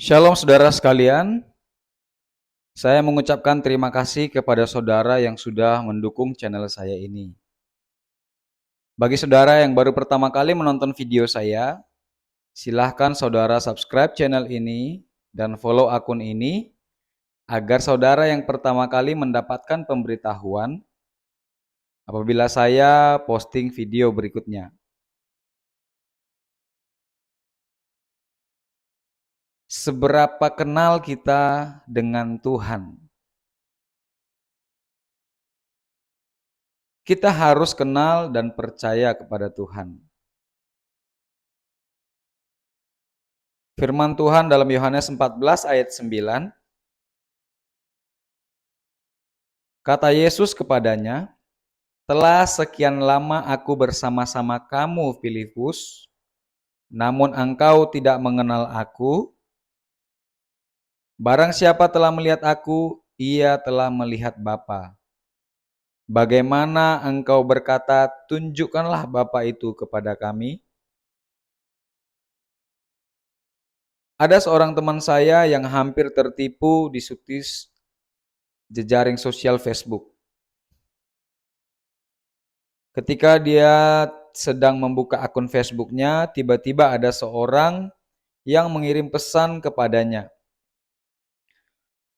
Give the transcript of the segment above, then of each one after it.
Shalom saudara sekalian, saya mengucapkan terima kasih kepada saudara yang sudah mendukung channel saya ini. Bagi saudara yang baru pertama kali menonton video saya, silahkan saudara subscribe channel ini dan follow akun ini agar saudara yang pertama kali mendapatkan pemberitahuan apabila saya posting video berikutnya. Seberapa kenal kita dengan Tuhan? Kita harus kenal dan percaya kepada Tuhan. Firman Tuhan dalam Yohanes 14 ayat 9, kata Yesus kepadanya, "Telah sekian lama aku bersama-sama kamu, Filipus, namun engkau tidak mengenal aku. Barang siapa telah melihat aku, ia telah melihat Bapa. Bagaimana engkau berkata, tunjukkanlah Bapa itu kepada kami?" Ada seorang teman saya yang hampir tertipu di situs jejaring sosial Facebook. Ketika dia sedang membuka akun Facebooknya, tiba-tiba ada seorang yang mengirim pesan kepadanya.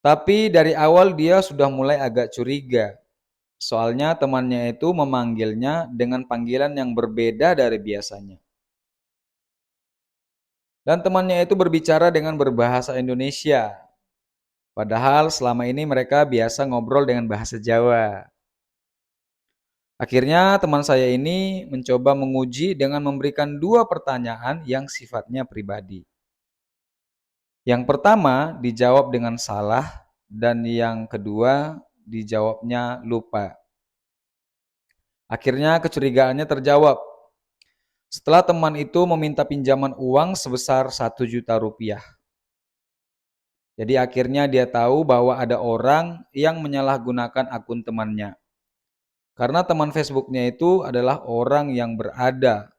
Tapi dari awal dia sudah mulai agak curiga. Soalnya temannya itu memanggilnya dengan panggilan yang berbeda dari biasanya. Dan temannya itu berbicara dengan berbahasa Indonesia. Padahal selama ini mereka biasa ngobrol dengan bahasa Jawa. Akhirnya teman saya ini mencoba menguji dengan memberikan dua pertanyaan yang sifatnya pribadi. Yang pertama dijawab dengan salah dan yang kedua dijawabnya lupa. Akhirnya kecurigaannya terjawab. Setelah teman itu meminta pinjaman uang sebesar 1 juta rupiah. Jadi akhirnya dia tahu bahwa ada orang yang menyalahgunakan akun temannya. Karena teman Facebooknya itu adalah orang yang berada.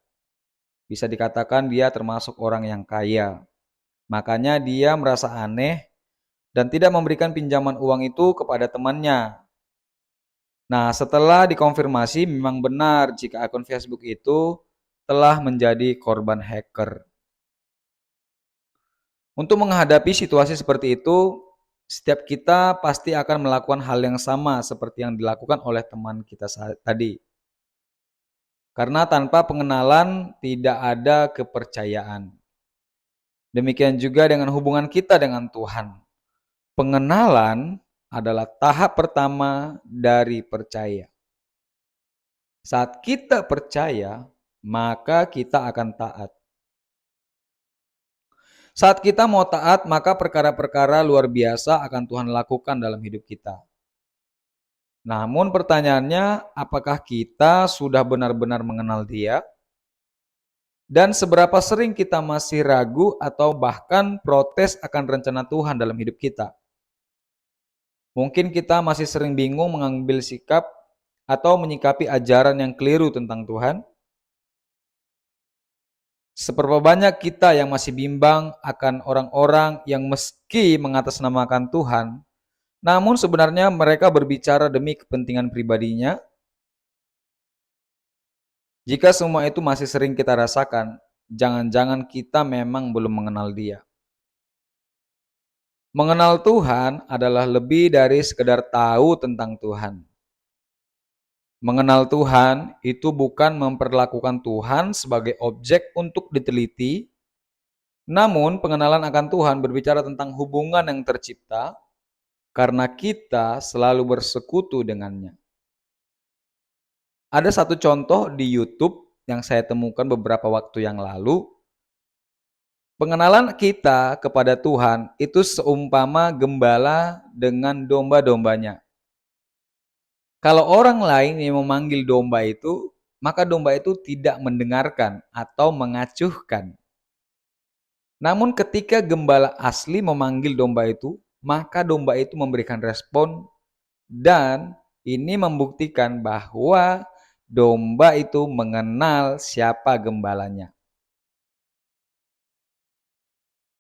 Bisa dikatakan dia termasuk orang yang kaya. Makanya dia merasa aneh dan tidak memberikan pinjaman uang itu kepada temannya. Nah, setelah dikonfirmasi memang benar jika akun Facebook itu telah menjadi korban hacker. Untuk menghadapi situasi seperti itu, setiap kita pasti akan melakukan hal yang sama seperti yang dilakukan oleh teman kita tadi. Karena tanpa pengenalan tidak ada kepercayaan. Demikian juga dengan hubungan kita dengan Tuhan. Pengenalan adalah tahap pertama dari percaya. Saat kita percaya, maka kita akan taat. Saat kita mau taat, maka perkara-perkara luar biasa akan Tuhan lakukan dalam hidup kita. Namun pertanyaannya, apakah kita sudah benar-benar mengenal Dia? Dan seberapa sering kita masih ragu atau bahkan protes akan rencana Tuhan dalam hidup kita? Mungkin kita masih sering bingung mengambil sikap atau menyikapi ajaran yang keliru tentang Tuhan. Seberapa banyak kita yang masih bimbang akan orang-orang yang meski mengatasnamakan Tuhan, namun sebenarnya mereka berbicara demi kepentingan pribadinya. Jika semua itu masih sering kita rasakan, jangan-jangan kita memang belum mengenal Dia. Mengenal Tuhan adalah lebih dari sekedar tahu tentang Tuhan. Mengenal Tuhan itu bukan memperlakukan Tuhan sebagai objek untuk diteliti, namun pengenalan akan Tuhan berbicara tentang hubungan yang tercipta karena kita selalu bersekutu dengannya. Ada satu contoh di YouTube yang saya temukan beberapa waktu yang lalu. Pengenalan kita kepada Tuhan itu seumpama gembala dengan domba-dombanya. Kalau orang lain yang memanggil domba itu, maka domba itu tidak mendengarkan atau mengacuhkan. Namun ketika gembala asli memanggil domba itu, maka domba itu memberikan respon dan ini membuktikan bahwa domba itu mengenal siapa gembalanya.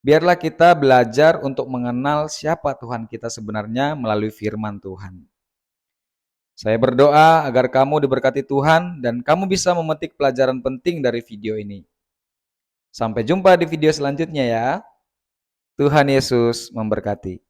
Biarlah kita belajar untuk mengenal siapa Tuhan kita sebenarnya melalui firman Tuhan. Saya berdoa agar kamu diberkati Tuhan dan kamu bisa memetik pelajaran penting dari video ini. Sampai jumpa di video selanjutnya ya. Tuhan Yesus memberkati.